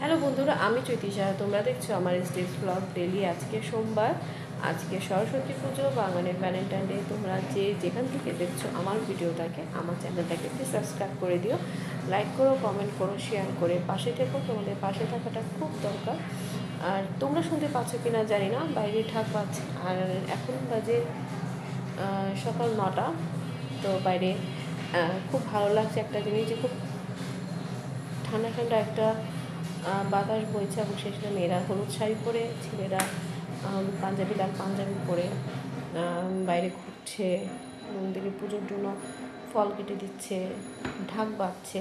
Hello বন্ধুরা, আমি চৈতিশা। তোমরা দেখছো আমার স্টেজ ব্লগ ডেলি। আজকে সোমবার, আজকে সরস্বতী পুজো, বাঙালির ভ্যালেন্টাইন ডে। তোমরা যেখান থেকে দেখছো আমার ভিডিওটাকে, আমার চ্যানেলটাকে প্লিজ সাবস্ক্রাইব করে দিও, লাইক করো, কমেন্ট করো, শেয়ার করে পাশে থেকো। তোমাদের পাশে থাকাটা খুব দরকার। আর তোমরা শুনতে পাচ্ছ কি না জানি না, বাইরে ঠাক পাচ্ছে। আর এখন বাজে সকাল 9টা। তো বাইরে খুব ভালো লাগছে একটা জিনিস, যে খুব ঠান্ডা ঠান্ডা একটা বাতাস বইছে, এবং সেই সাথে মেয়েরা হলুদ শাড়ি পরে, ছেলেরা পাঞ্জাবি লাল পাঞ্জাবি পরে বাইরে ঘুরছে, মন্দিরে পুজোর জন্য ফল কেটে দিচ্ছে, ঢাক বাজছে।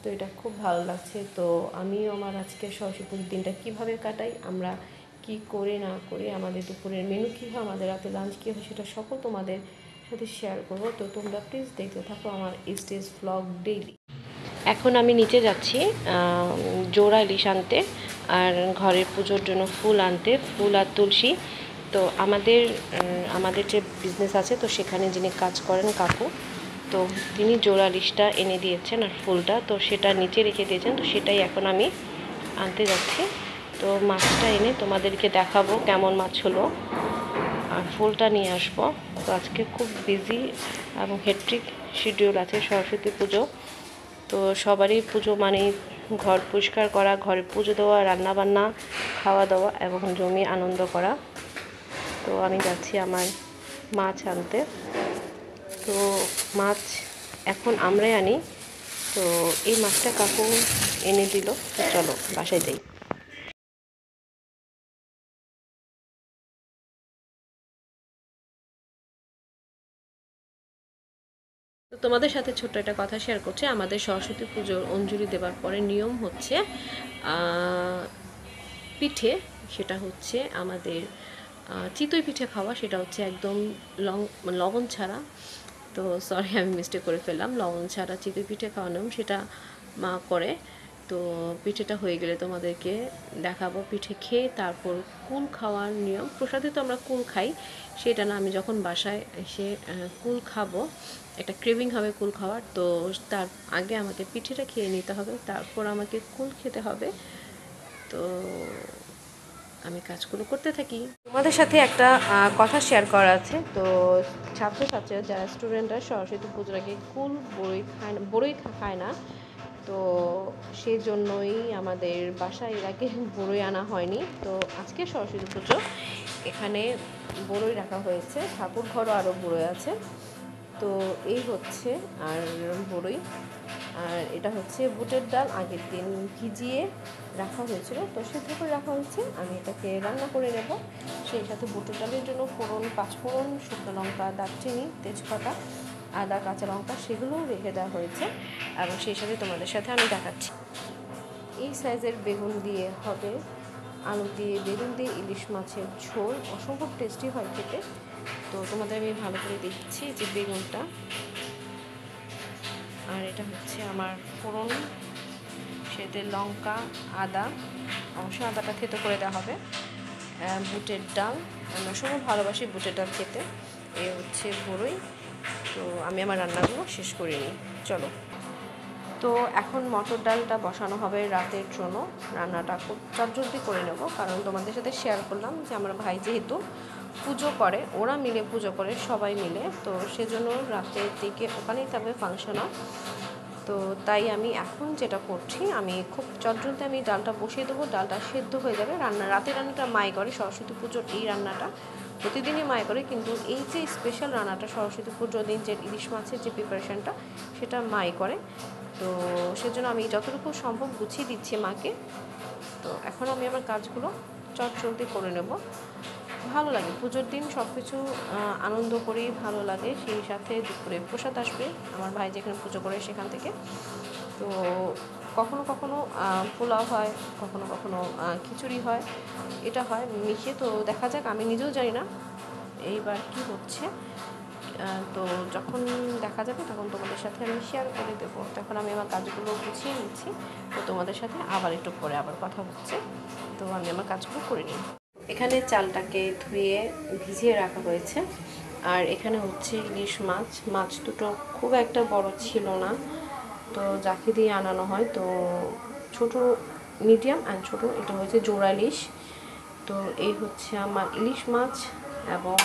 তো এটা খুব ভালো লাগছে। তো আমিও আমার আজকে সরস্বতী পুজোর দিনটা কীভাবে কাটাই, আমরা কি করে না করে, আমাদের দুপুরের মেনু কী হয়, আমাদের রাতে লাঞ্চ কী হয়, সেটা সকল তোমাদের সাথে শেয়ার করবো। তো তোমরা প্লিজ দেখতে থাকো আমার স্টেজ ব্লগ ডেইলি। এখন আমি নিচে যাচ্ছি জোড়া ইলিশ আনতে, আর ঘরের পুজোর জন্য ফুল আনতে, ফুল আর তুলসী। তো আমাদের যে বিজনেস আছে, তো সেখানে যিনি কাজ করেন কাকু, তো তিনি জোড়া ইলিশটা এনে দিয়েছেন আর ফুলটা, তো সেটা নিচে রেখে দিয়েছেন। তো সেটাই এখন আমি আনতে যাচ্ছি। তো মাছটা এনে তোমাদেরকে দেখাবো কেমন মাছ হলো, আর ফুলটা নিয়ে আসবো। তো আজকে খুব বিজি এবং হেট্রিক শিডিউল আছে, সরস্বতী পুজো। তো সবারই পুজো মানে ঘর পরিষ্কার করা, ঘরে পুজো দেওয়া, রান্নাবান্না, খাওয়া দাওয়া এবং জমি আনন্দ করা। তো আমি যাচ্ছি আমার মাছ আনতে। তো মাছ এখন আমরাই আনি। তো এই মাছটা কাকু এনে দিল। তো চলো বাসায় যাই। তো তোমাদের সাথে ছোট্ট একটা কথা শেয়ার করছি। আমাদের সরস্বতী পুজোর অঞ্জলি দেওয়ার পরে নিয়ম হচ্ছে পিঠে, সেটা হচ্ছে আমাদের চিতই পিঠে খাওয়া। সেটা হচ্ছে একদম লবণ ছাড়া। তো সরি, আমি মিস্টেক করে ফেললাম। লবণ ছাড়া চিতই পিঠে খাওয়ার নিয়ম, সেটা মা করে। তো পিঠেটা হয়ে গেলে তোমাদেরকে দেখাবো। পিঠে খেয়ে তারপর কুল খাওয়ার নিয়ম। প্রসাদে তো আমরা কুল খাই, সেটা না, আমি যখন বাসায় এসে কুল খাবো, একটা ক্রেভিং হবে কুল খাওয়ার। তো তার আগে আমাকে পিঠেটা খেয়ে নিতে হবে, তারপর আমাকে কুল খেতে হবে। তো আমি কাজগুলো করতে থাকি। তোমাদের সাথে একটা কথা শেয়ার করা আছে। তো ছাত্রছাত্রীরা, যারা স্টুডেন্টরা সরস্বতী পুজোর আগে কুল বড়ই খায় না। তো সেই জন্যই আমাদের বাসায় এর আগে বড়ই আনা হয়নি। তো আজকে সরস্বতী পুজো, এখানে বড়ই রাখা হয়েছে, ঠাকুর ঘরও আরও বড়ই আছে। তো এই হচ্ছে আর বড়ই। আর এটা হচ্ছে বুটের ডাল, আগের দিন ভিজিয়ে রাখা হয়েছিল, তো সেদ্ধ করে রাখা হয়েছে। আমি এটাকে রান্না করে নেব। সেই সাথে বুটের ডালের জন্য ফোড়ন, পাঁচফোড়ন, শুকনো লঙ্কা, দারচিনি, তেজপাতা, আদা, কাঁচা লঙ্কা, সেগুলোও রেখে দেওয়া হয়েছে। এবং সেই সাথে তোমাদের সাথে আমি দেখাচ্ছি। এই সাইজের বেগুন দিয়ে হবে, আলু দিয়ে, বেগুন দিয়ে ইলিশ মাছের ঝোল, অসম্ভব টেস্টি হয় খেতে। তো তোমাদের আমি ভালো করে দিচ্ছি যে বেগুনটা। আর এটা হচ্ছে আমার ফোড়ন, সেতে লঙ্কা, আদা, অবশ্যই আদাটা থেতো করে দেওয়া হবে। বুটের ডাল, আমরা সবাই ভালোবাসি বুটের ডাল খেতে। এ হচ্ছে বড়ই। তো আমি আমার রান্নাগুলো শেষ করে নিই, চলো। তো এখন মটর ডালটা বসানো হবে রাতের জন্য। রান্নাটা খুব চটজলদি করে নেব, কারণ তোমাদের সাথে শেয়ার করলাম যে আমার ভাই যেহেতু পুজো করে, ওরা মিলে পুজো করে সবাই মিলে, তো সেজন্য রাতের দিকে ওখানেই থাকবে ফাংশন। তো তাই আমি এখন যেটা করছি, আমি খুব চটজলদি আমি ডালটা বসিয়ে দেবো, ডালটা সেদ্ধ হয়ে যাবে। রাতের রান্নাটা মাই করে, সরস্বতী পুজোর এই রান্নাটা প্রতিদিনই মাই করে, কিন্তু এই যে স্পেশাল রান্নাটা সরস্বতী পুজোর দিন, যে ইলিশ মাছের যে প্রিপারেশনটা, সেটা মাই করে। তো সেজন্য আমি যতটুকু সম্ভব গুছিয়ে দিচ্ছি মাকে। তো এখন আমি আমার কাজগুলো চটজলদি করে নেব। ভালো লাগে পুজোর দিন, সব কিছু আনন্দ করেই ভালো লাগে। সেই সাথে দুপুরে প্রসাদ আসবে, আমার ভাই যেখানে পুজো করে সেখান থেকে। তো কখনো কখনো পোলাও হয়, কখনো কখনো খিচুড়ি হয়, এটা হয় মিশিয়ে। তো দেখা যাক, আমি নিজেও জানি না এইবার কি হচ্ছে। তো যখন দেখা যাবে তখন তোমাদের সাথে আমি শেয়ার করে দেবো। তখন আমি আমার কাজগুলো গুছিয়ে নিচ্ছি। তো তোমাদের সাথে আবার একটু পরে আবার কথা হচ্ছে। তো আমি আমার কাজগুলো করে নিই। এখানে চালটাকে ধুয়ে ভিজিয়ে রাখা হয়েছে। আর এখানে হচ্ছে ইলিশ মাছ। মাছ দুটো খুব একটা বড় ছিল না, তো যাকে দিয়ে আনানো হয়, তো ছোট মিডিয়াম অ্যান্ড ছোটো, এটা হচ্ছে জোড়া ইলিশ। তো এই হচ্ছে আমার ইলিশ মাছ, এবং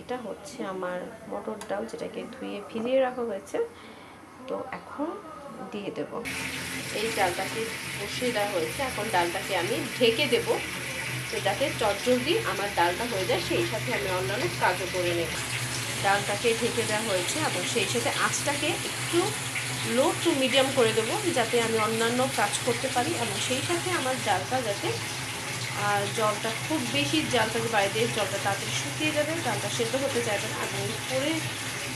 এটা হচ্ছে আমার মটর ডাল, যেটাকে ধুয়ে ভিজিয়ে রাখা হয়েছে। তো এখন দিয়ে দেব। এই ডালটাকে বসিয়ে দেওয়া হয়েছে, এখন ডালটাকে আমি ঢেকে দেব, তো যাতে চটজলদি আমার ডালটা হয়ে যায়, সেই সাথে আমি অন্যান্য কাজও করে নেব। ডালটাকে ঢেকে দেওয়া হয়েছে এবং সেই সাথে আঁচটাকে একটু লো টু মিডিয়াম করে দেবো, যাতে আমি অন্যান্য কাজ করতে পারি, এবং সেই সাথে আমার ডালটা যাতে আর জলটা খুব বেশি জালটাকে বাড়িয়ে দিয়ে জলটা তাড়াতাড়ি শুকিয়ে যাবে, ডালটা সেদ্ধ হতে যাবে না এবং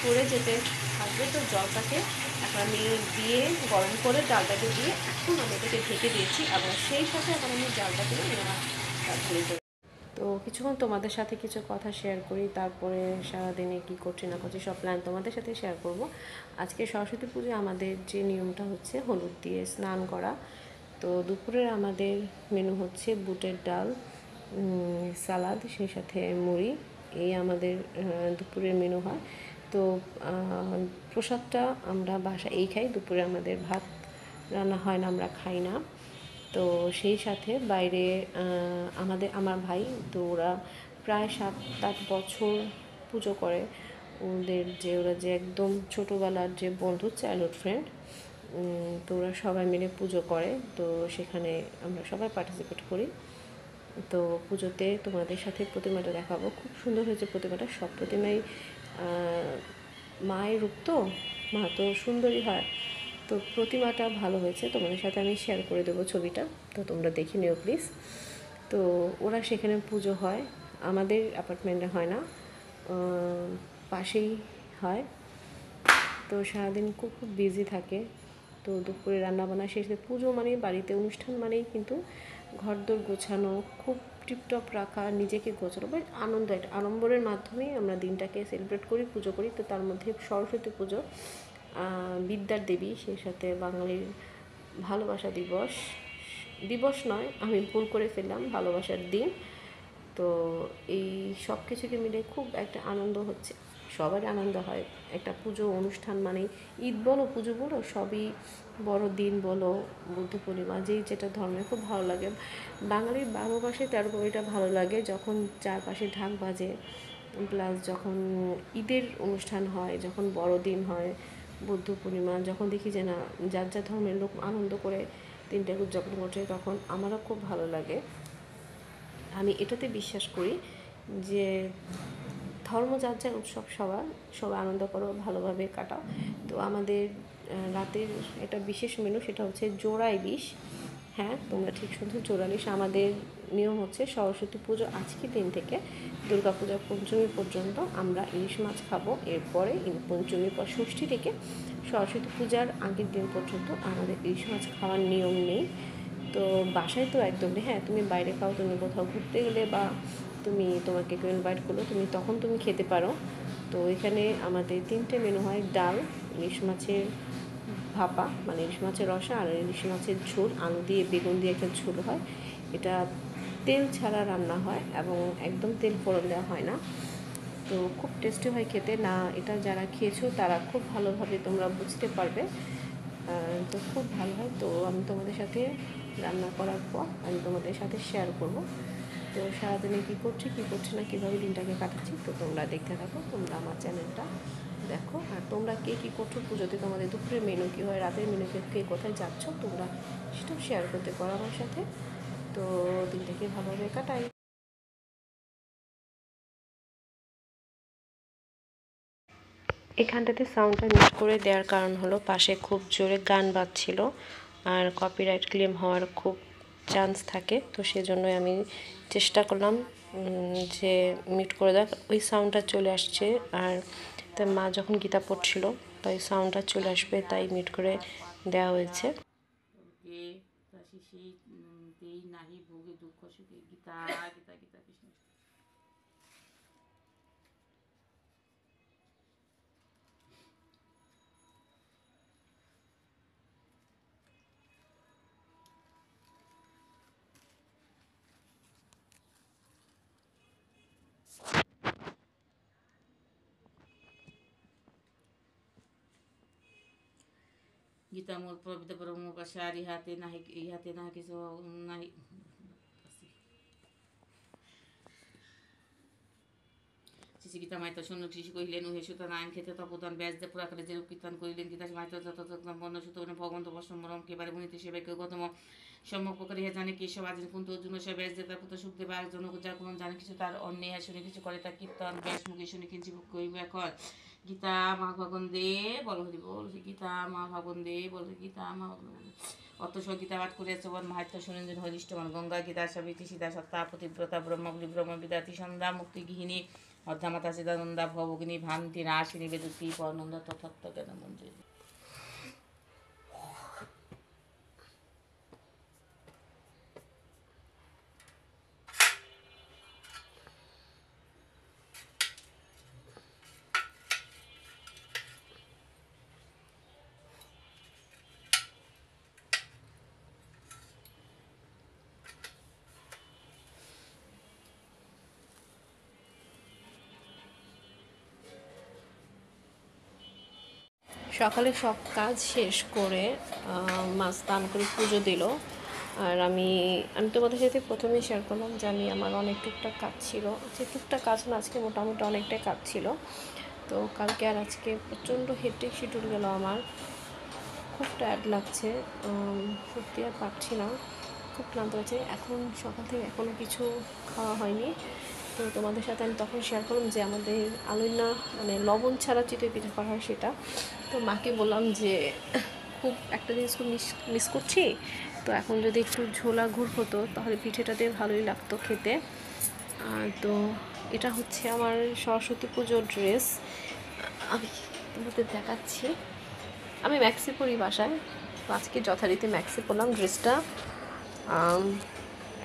পরে যেতে থাকবে। তো জলটাকে এখন আমি দিয়ে গরম করে ডালটাকে দিয়ে এখন আমি এটাকে ঢেকে দিয়েছি, এবং সেই সাথে এখন আমি ডালটাকে ধরে দেবো। তো কিছুক্ষণ তোমাদের সাথে কিছু কথা শেয়ার করি, তারপরে সারাদিনে কী করছি না করছি সব প্ল্যান তোমাদের সাথে শেয়ার করব। আজকে সরস্বতী পুজো আমাদের যে নিয়মটা হচ্ছে হলুদ দিয়ে স্নান করা। তো দুপুরের আমাদের মেনু হচ্ছে বুটের ডাল, সালাদ, সেই সাথে মুড়ি, এই আমাদের দুপুরের মেনু হয়। তো প্রসাদটা আমরা বাসায় খাই, দুপুরে আমাদের ভাত রান্না হয় না, আমরা খাই না। তো সেই সাথে বাইরে আমার ভাই, তো ওরা প্রায় 7-8 বছর পুজো করে। ওরা যে একদম ছোটোবেলার যে বন্ধু, চাইল্ডহুড ফ্রেন্ড, তো ওরা সবাই মিলে পুজো করে। তো সেখানে আমরা সবাই পার্টিসিপেট করি। তো পুজোতে তোমাদের সাথে প্রতিমাটা দেখাবো, খুব সুন্দর হয়েছে প্রতিমাটা। সব প্রতিমাই মায়ের রূপ, তো মা তো সুন্দরী হয়, তো প্রতিমাটা ভালো হয়েছে। তোমাদের সাথে আমি শেয়ার করে দেবো ছবিটা, তো তোমরা দেখে নিও প্লিজ। তো ওরা সেখানে পুজো হয়, আমাদের অ্যাপার্টমেন্টে হয় না, পাশেই হয়। তো সারাদিন খুব বিজি থাকে। তো দুপুরে রান্নাবান্না শেষে পুজো মানেই বাড়িতে অনুষ্ঠান মানেই কিন্তু ঘরদোর গোছানো, খুব টিপটপ রাখা, নিজেকে গোছানো, বা আনন্দ, একটা আড়ম্বরের মাধ্যমেই আমরা দিনটাকে সেলিব্রেট করি, পুজো করি। তো তার মধ্যে সরস্বতী পুজো, বিদ্যার দেবী, সেই সাথে বাঙালির ভালোবাসা দিবস, দিবস নয়, আমি ভুল করে ফেললাম, ভালোবাসার দিন। তো এই সব কিছুকে মিলে খুব একটা আনন্দ হচ্ছে, সবারই আনন্দ হয়। একটা পুজো অনুষ্ঠান মানে ঈদ বলো, পুজো বলো, সবই বড়দিন বলো, বুদ্ধ পূর্ণিমা, যেটা ধর্মে খুব ভালো লাগে। বাঙালির 12 মাসে 13 কোটিটা ভালো লাগে, যখন চারপাশে ঢাক বাজে, প্লাস যখন ঈদের অনুষ্ঠান হয়, যখন বড়দিন হয়, বুদ্ধ পূর্ণিমা, যখন দেখি যে না যার যা ধর্মের লোক আনন্দ করে দিনটাকে উদযাপন করছে, তখন আমারও খুব ভালো লাগে। আমি এটাতে বিশ্বাস করি যে ধর্ম যার যার উৎসব, সবাই আনন্দ করো, ভালোভাবে কাটাও। তো আমাদের রাতের এটা বিশেষ মেনু, সেটা হচ্ছে জোড়া ইলিশ। হ্যাঁ, তোমরা ঠিক শুনছো, জোড়া ইলিশ। আমাদের নিয়ম হচ্ছে সরস্বতী পুজো আজকের দিন থেকে দুর্গা পূজা পঞ্চমী পর্যন্ত আমরা ইলিশ মাছ খাবো। এরপরে পঞ্চমীর পর ষষ্ঠী থেকে সরস্বতী পূজার আগের দিন পর্যন্ত আমাদের ইলিশ মাছ খাওয়ার নিয়ম নেই। তো বাসায় তো একদম, হ্যাঁ তুমি বাইরে খাও, তুমি কোথাও ঘুরতে গেলে বা তোমাকে কেউ ইনভাইট করলো, তুমি খেতে পারো। তো এখানে আমাদের 3টে মেনু হয়: ডাল, ইলিশ মাছের ভাপা মানে ইলিশ মাছের রসা, আর ইলিশ মাছের ঝোল, আলু দিয়ে বেগুন দিয়ে একটা ঝোল হয়। এটা তেল ছাড়া রান্না হয় এবং একদম তেল ফোড়ন দেওয়া হয় না। তো খুব টেস্টি হয় খেতে, না এটা যারা খেয়েছো তারা খুব ভালোভাবে তোমরা বুঝতে পারবে। তো খুব ভালো হয়। তো আমি তোমাদের সাথে রান্না করার পর আমি তোমাদের সাথে শেয়ার করব। তো সারাদিনে কী করছি না, কীভাবে দিনটাকে কাটাচ্ছি, তো তোমরা দেখতে থাকো, তোমরা আমার চ্যানেলটা দেখো। আর তোমরা কে কী করছো পুজোতে, তোমাদের দুপুরের মেনু কী হয়, রাতের মেনু কে কোথায় যাচ্ছ, তোমরা সেটাও শেয়ার করতে পারো আমার সাথে। তো দিনটাকে ভালোভাবে কাটাই। এখানটাতে সাউন্ডটা মিউট করে দেওয়ার কারণ হলো পাশে খুব জোরে গান বাজছিল, আর কপিরাইট ক্লেম হওয়ার খুব চান্স থাকে। তো সেজন্যই আমি চেষ্টা করলাম যে মিউট করে দেওয়া, ওই সাউন্ডটা চলে আসছে। আর তাই মা যখন গীতা পড়ছিল, তাই সাউন্ডটা চলে আসবে, তাই মিউট করে দেওয়া হয়েছে। গীতা গীতা গীতা কৃষ্ণ। গীতা মোর প্রবিতা পরম পাশে আর ইহাতে না কিছু নাই গীতা মাইত শূন্য কৃষি কহিলেন উহে সুতরাং আইন খেতে তপদান ব্যাস দে পুরাকালে যেরূপ কীর্তন করিলেন গীতা মাইত যথাযথ বর্ণ সুত ভগবন্ত বসমরম কেবারে বনিতে সেবাকে গতম সম্যক প্রকার ইহা জানে কেশব আজেন কুন্ত অর্জুন সে ব্যাস দে তার পুত্র সুখদেব আর জনক যা কোনো জানে কিছু তার অন্য ইহা শুনে কিছু করে তার কীর্তন ব্যাস মুখে শুনে কিঞ্চিত কইব এখন গীতা মা ভগবন দে বল হরি বল গীতা মা ভগবন দে বল গীতা মা ভগবন অত গীতা পাঠ করিয়াছে বল মাহাত্য সুরেন্দ্র হরিষ্ঠমান গঙ্গা গীতা সাবিত্রী সীতা সত্তা পতিব্রতা ব্রহ্মগুলি ব্রহ্মবিদাতি সন্ধ্যা মুক্তি গৃহিণী অর্ধামাতা চিদানন্দা ভবগিনী ভান্তি নাশিনী বেদুতি পরনন্দা তথত্ব জ্ঞান মন্দির। সকালে সব কাজ শেষ করে মা স্নান করে পুজো দিল। আর আমি তোমাদের সাথে প্রথমেই শেয়ার করলাম যে আমি আমার অনেক টুকটাক কাজ ছিল, যে টুকটাক কাজ না, আজকে মোটামুটি অনেকটাই কাজ ছিল। তো কালকে আর আজকে প্রচণ্ড হেক্টিক শিডিউল গেল আমার, খুব টায়ার্ড লাগছে, সত্যি আর পারছি না, খুব ক্লান্ত লাগছে। এখন সকাল থেকে এখনও কিছু খাওয়া হয়নি। তো তোমাদের সাথে আমি তখন শেয়ার করলাম যে আমাদের আলুইনা মানে লবণ ছাড়া চিতই পিঠা করা হয় সেটা। তো মাকে বললাম যে খুব একটা জিনিস খুব মিস করছি, তো এখন যদি একটু ঝোলা গুড় হতো তাহলে পিঠেটাতে ভালোই লাগতো খেতে। তো এটা হচ্ছে আমার সরস্বতী পুজোর ড্রেস, আমি তোমাদের দেখাচ্ছি। আমি ম্যাক্সি পরি বাসায়, তো আজকে যথারীতি ম্যাক্সি পরলাম। ড্রেসটা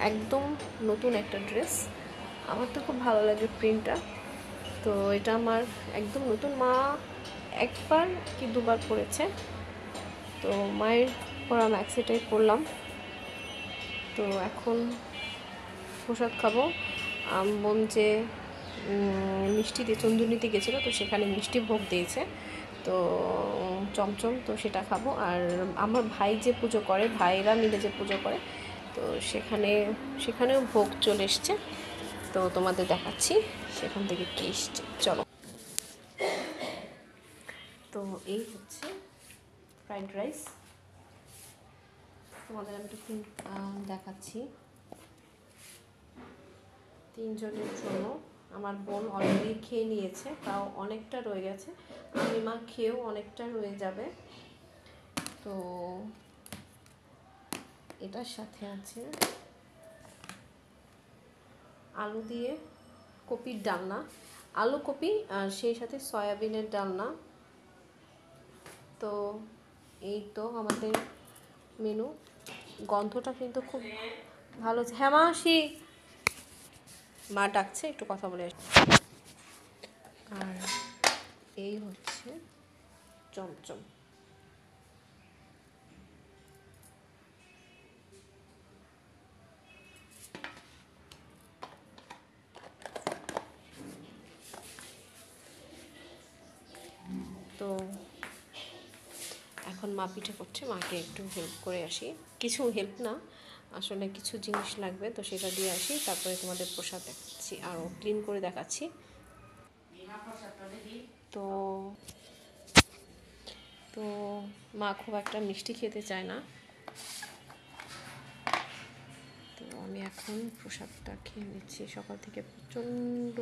একদম নতুন একটা ড্রেস, আমার তো খুব ভালো লাগে প্রিন্টটা। তো এটা আমার একদম নতুন, মা একবার কি দুবার পরেছে। তো মায়ের পরা ম্যাক্সিটাই পরলাম। তো এখন প্রসাদ খাবো। বোন যে মিষ্টি দিয়ে চন্দুনিতে গেছিলো, তো সেখানে মিষ্টি ভোগ দিয়েছে, তো চমচম, তো সেটা খাবো। আর আমার ভাই যে পুজো করে, ভাইরা মিলে যে পুজো করে, তো সেখানেও ভোগ চলে এসছে। তো তোমাদের দেখাচ্ছি সেখান থেকে কী এসছে, চলো। তো এই হচ্ছে ফ্রাইড রাইস, তোমাদের আমি একটু দেখাচ্ছি। 3 জনের জন্য, আমার বোন অলরেডি খেয়ে নিয়েছে, তাও অনেকটা রয়ে গেছে। আমি মা খেয়েও অনেকটা রয়ে যাবে। তো এটার সাথে আছে আলু দিয়ে কপির ডালনা, আলু কপি আর সেই সাথে সয়াবিনের ডালনা। তো এই তো আমাদের মেনু। গন্ধটা কিন্তু খুব ভালো। হ্যাঁ মাসি, মা ডাকছে, একটু কথা বলে আসি। আর এই হচ্ছে চমচম। তো এখন মা পিঠে করছে, মাকে একটু হেল্প করে আসি। কিছু হেল্প না, আসলে কিছু জিনিস লাগবে, তো সেটা দিয়ে আসি, তারপরে তোমাদের প্রসাদ দেখাচ্ছি, আরও ক্লিন করে দেখাচ্ছি। তো তো মা খুব একটা মিষ্টি খেতে চায় না, তো আমি এখন প্রসাদটা খেয়ে নিচ্ছি। সকাল থেকে প্রচণ্ড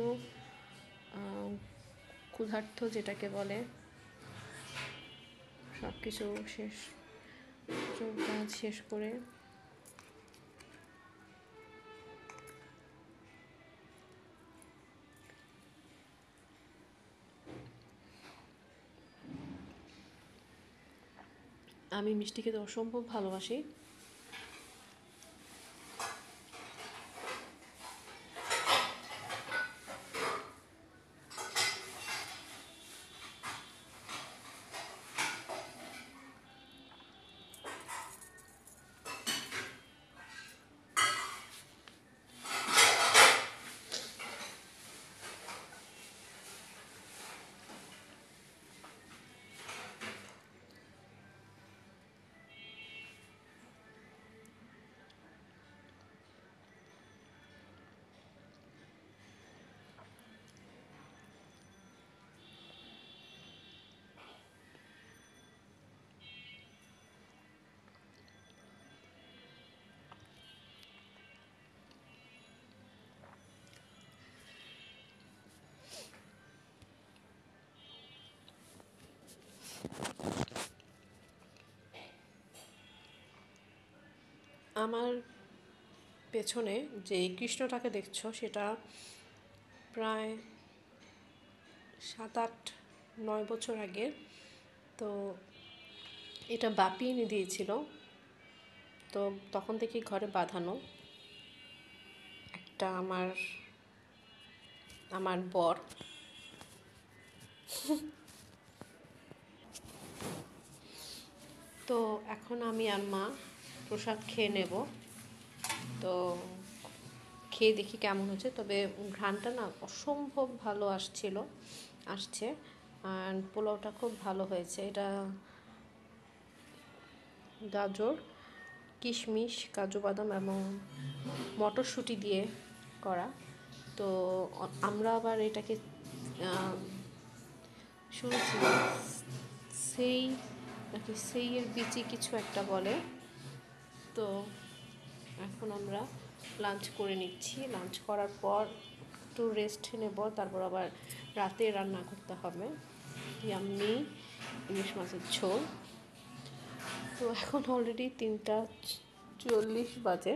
ক্ষুধার্ত যেটাকে বলে, সব কিছু শেষ, কাজ শেষ করে আমি মিষ্টি খেতে অসম্ভব ভালোবাসি। আমার পেছনে যে কৃষ্ণটাকে দেখছো সেটা প্রায় 7-8-9 বছর আগে। তো এটা বাপি এনে দিয়েছিল, তো তখন থেকেই ঘরে বাঁধানো। একটা আমার বর তো এখন আমি আর মা প্রসাদ খেয়ে নেব। তো খেয়ে দেখি কেমন হচ্ছে, তবে ঘ্রাণটা না অসম্ভব ভালো আসছে। আর পোলাওটা খুব ভালো হয়েছে। এটা গাজর, কিশমিশ, কাজু বাদাম এবং মটরশুঁটি দিয়ে করা। তো আমরা আবার এটাকে শুনেছি সেইয়ের বিচি কিছু একটা বলে। তো এখন আমরা লাঞ্চ করে নিচ্ছি। লাঞ্চ করার পর একটু রেস্ট নেব, তারপর আবার রাতে রান্না করতে হবে ইয়াম্মি ইলিশ মাছের ঝোল। তো এখন অলরেডি 3:40 বাজে।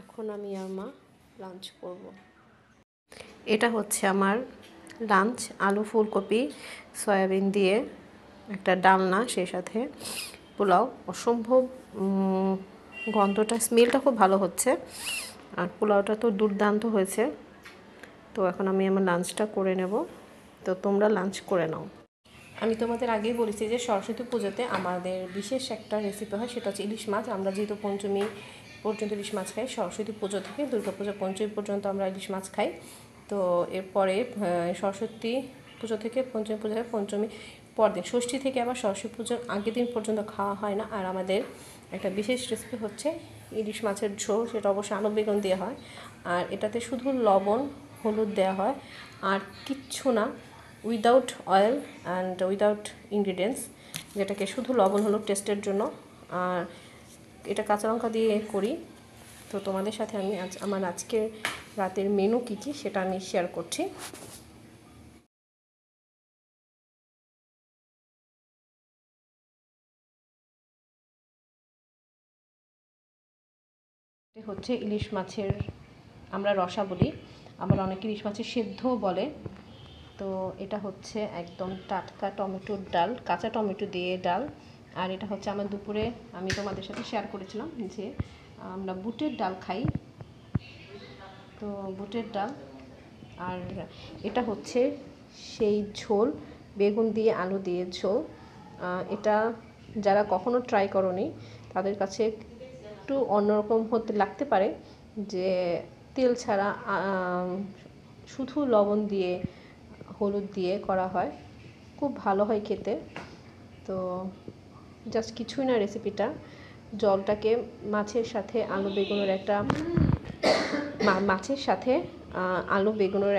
এখন আমি আর মা লাঞ্চ করব। এটা হচ্ছে আমার লাঞ্চ, আলু ফুলকপি সয়াবিন দিয়ে একটা ডালনা, সেই সাথে পোলাও। অসম্ভব গন্ধটা, স্মেলটা খুব ভালো হচ্ছে, আর পোলাওটা তো দুর্দান্ত হয়েছে। তো এখন আমি আমার লাঞ্চটা করে নেব। তো তোমরা লাঞ্চ করে নাও। আমি তোমাদের আগেই বলেছি যে সরস্বতী পুজোতে আমাদের বিশেষ একটা রেসিপি হয়, সেটা হচ্ছে ইলিশ মাছ। আমরা যেহেতু পঞ্চমী পর্যন্ত ইলিশ মাছ খাই, সরস্বতী পুজো থেকে দুর্গাপূজা পঞ্চমী পর্যন্ত আমরা ইলিশ মাছ খাই। তো এরপরে সরস্বতী পুজো থেকে পঞ্চমী পুজো হয়, পঞ্চমী পরদিন ষষ্ঠী থেকে আবার সরস্বতী পুজোর আগের দিন পর্যন্ত খাওয়া হয় না। আর আমাদের একটা বিশেষ রেসিপি হচ্ছে ইলিশ মাছের ঝোল, সেটা অবশ্যই আলু বেগুন দেওয়া হয়। আর এটাতে শুধু লবণ হলুদ দেওয়া হয়, আর কিচ্ছু না, without oil and without ingredients, যেটাকে শুধু লবণ হলুদ টেস্টের জন্য। আর এটা কাঁচা লঙ্কা দিয়ে করি। তো তোমাদের সাথে আমি আমার আজকের রাতের মেনু কী কী সেটা আমি শেয়ার করছি। হচ্ছে ইলিশ মাছের, আমরা রসা বলি, আবার অনেকে ইলিশ মাছের সেদ্ধও বলে। তো এটা হচ্ছে একদম টাটকা টমেটোর ডাল, কাঁচা টমেটো দিয়ে ডাল। আর এটা হচ্ছে আমার দুপুরে আমি তোমাদের সাথে শেয়ার করেছিলাম যে আমরা বুটের ডাল খাই, তো বুটের ডাল। আর এটা হচ্ছে সেই ঝোল, বেগুন দিয়ে আলু দিয়ে ঝোল। এটা যারা কখনো ট্রাই করোনি তাদের কাছে একটু অন্যরকম হতে লাগতে পারে, যে তেল ছাড়া শুধু লবণ দিয়ে হলুদ দিয়ে করা হয়, খুব ভালো হয় খেতে। তো জাস্ট কিছুই না, রেসিপিটা জলটাকে মাছের সাথে আলু বেগুনের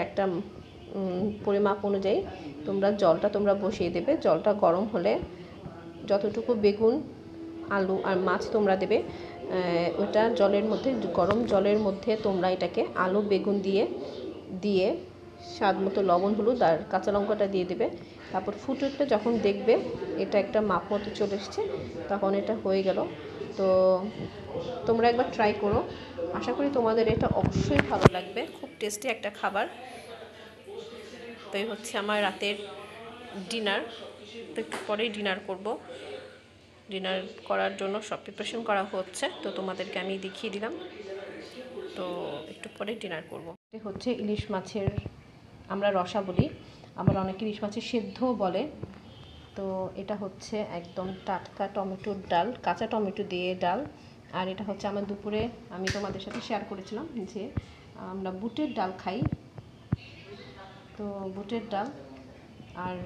একটা পরিমাপ অনুযায়ী তোমরা বসিয়ে দেবে। জলটা গরম হলে যতটুকু বেগুন আলু আর মাছ তোমরা দেবে, ওটা গরম জলের মধ্যে তোমরা এটাকে আলু বেগুন দিয়ে স্বাদ মতো লবণ হলুদ আর কাঁচা লঙ্কাটা দিয়ে দেবে। তারপর ফুটতে যখন দেখবে এটা একটা মাপ মতো চলে এসছে, তখন এটা হয়ে গেল। তো তোমরা একবার ট্রাই করো, আশা করি তোমাদের এটা অবশ্যই ভালো লাগবে। খুব টেস্টি একটা খাবার। তো এই হচ্ছে আমার রাতের ডিনার। তো একটু পরেই ডিনার করব। ডিনার করার জন্য সব প্রিপারেশন করা হচ্ছে, তো তোমাদেরকে আমি দেখিয়ে দিলাম। তো একটু পরে ডিনার করব। এটা হচ্ছে ইলিশ মাছের, আমরা রসা বলি, আবার অনেকে ইলিশ মাছের সেদ্ধও বলে। তো এটা হচ্ছে একদম টাটকা টমেটোর ডাল, কাঁচা টমেটো দিয়ে ডাল। আর এটা হচ্ছে আমার দুপুরে আমি তোমাদের সাথে শেয়ার করেছিলাম যে আমরা বুটের ডাল খাই, তো বুটের ডাল। আর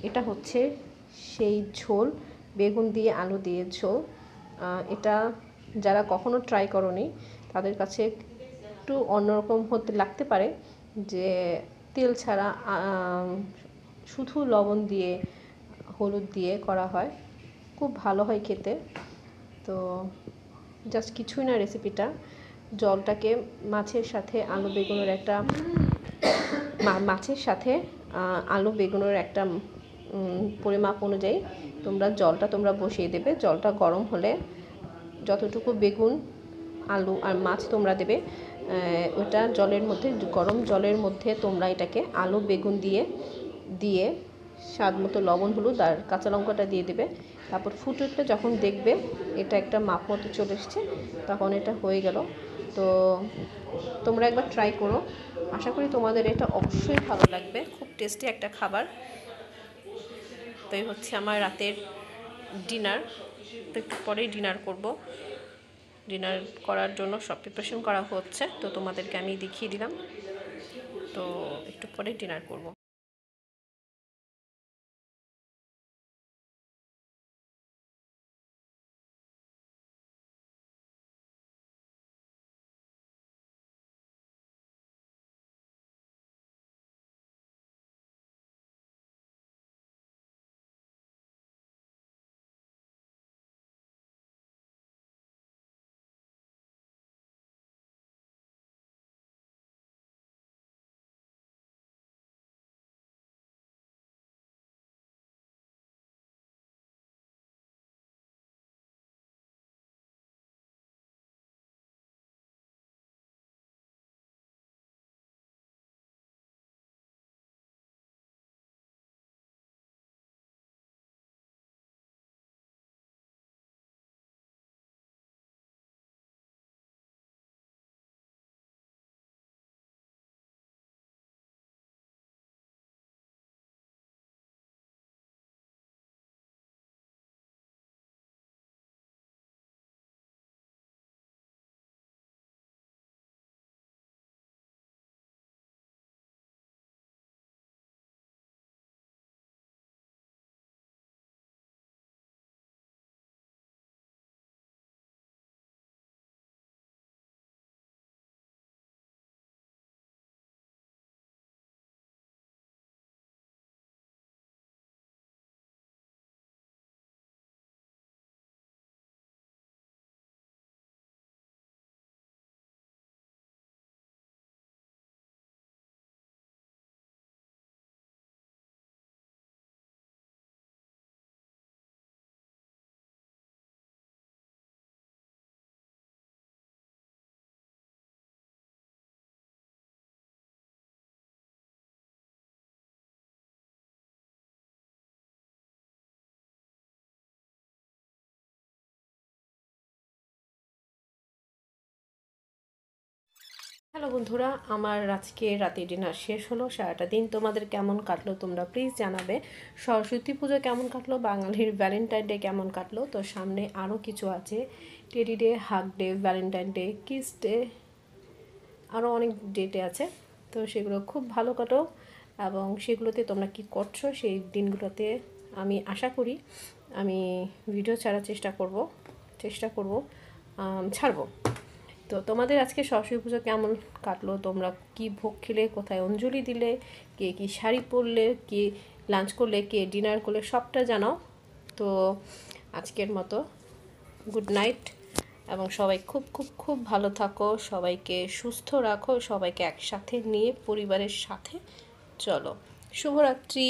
এটা হচ্ছে সেই ঝোল, বেগুন দিয়ে আলু দিয়ে ঝোল। এটা যারা কখনো ট্রাই করোনি তাদের কাছে একটু অন্যরকম হতে লাগতে পারে, যে তেল ছাড়া শুধু লবণ দিয়ে হলুদ দিয়ে করা হয়, খুব ভালো হয় খেতে। তো জাস্ট কিছুই না, রেসিপিটা জলটাকে মাছের সাথে আলু বেগুনের একটা পরিমাপ অনুযায়ী জলটা তোমরা বসিয়ে দেবে। জলটা গরম হলে যতটুকু বেগুন, আলু আর মাছ তোমরা দেবে, ওটা জলের মধ্যে, গরম জলের মধ্যে তোমরা এটাকে আলু বেগুন দিয়ে স্বাদ মতো লবণ, হলুদ আর কাঁচা লঙ্কাটা দিয়ে দেবে। তারপর ফুটে উঠলে যখন দেখবে এটা একটা মাপ মতো চলে এসছে, তখন এটা হয়ে গেল। তো তোমরা একবার ট্রাই করো, আশা করি তোমাদের এটা অবশ্যই ভালো লাগবে। খুব টেস্টি একটা খাবার। তো এই হচ্ছে আমার রাতের ডিনার। তো একটু পরেই ডিনার করব। ডিনার করার জন্য সব প্রিপারেশন করা হচ্ছে, তো তোমাদেরকে আমি দেখিয়ে দিলাম। তো একটু পরেই ডিনার করব। হ্যালো বন্ধুরা, আমার আজকে রাতে ডিনার শেষ হলো। সারাটা দিন তোমাদের কেমন কাটলো তোমরা প্লিজ জানাবে। সরস্বতী পুজো কেমন কাটলো, বাঙালির ভ্যালেন্টাইন ডে কেমন কাটলো। তো সামনে আরও কিছু আছে, teddy day, hug day, Valentine day, kiss day, আরও অনেক ডেটে আছে। তো সেগুলো খুব ভালো কাটো, এবং সেগুলোতে তোমরা কি করছো সেই দিনগুলোতে আমি আশা করি আমি ভিডিও ছাড়ার চেষ্টা করব, ছাড়বো। তো তোমাদের আজকে সরস্বতী পুজো কেমন কাটলো, তোমরা কি ভোগ খেলে, কোথায় অঞ্জলি দিলে, কে কি শাড়ি পরলে, কে লাঞ্চ করলে, কে ডিনার করলে, সবটা জানাও। তো আজকের মতো গুড নাইট, এবং সবাই খুব খুব খুব ভালো থাকো, সবাইকে সুস্থ রাখো, সবাইকে একসাথে নিয়ে পরিবারের সাথে চলো। শুভরাত্রি।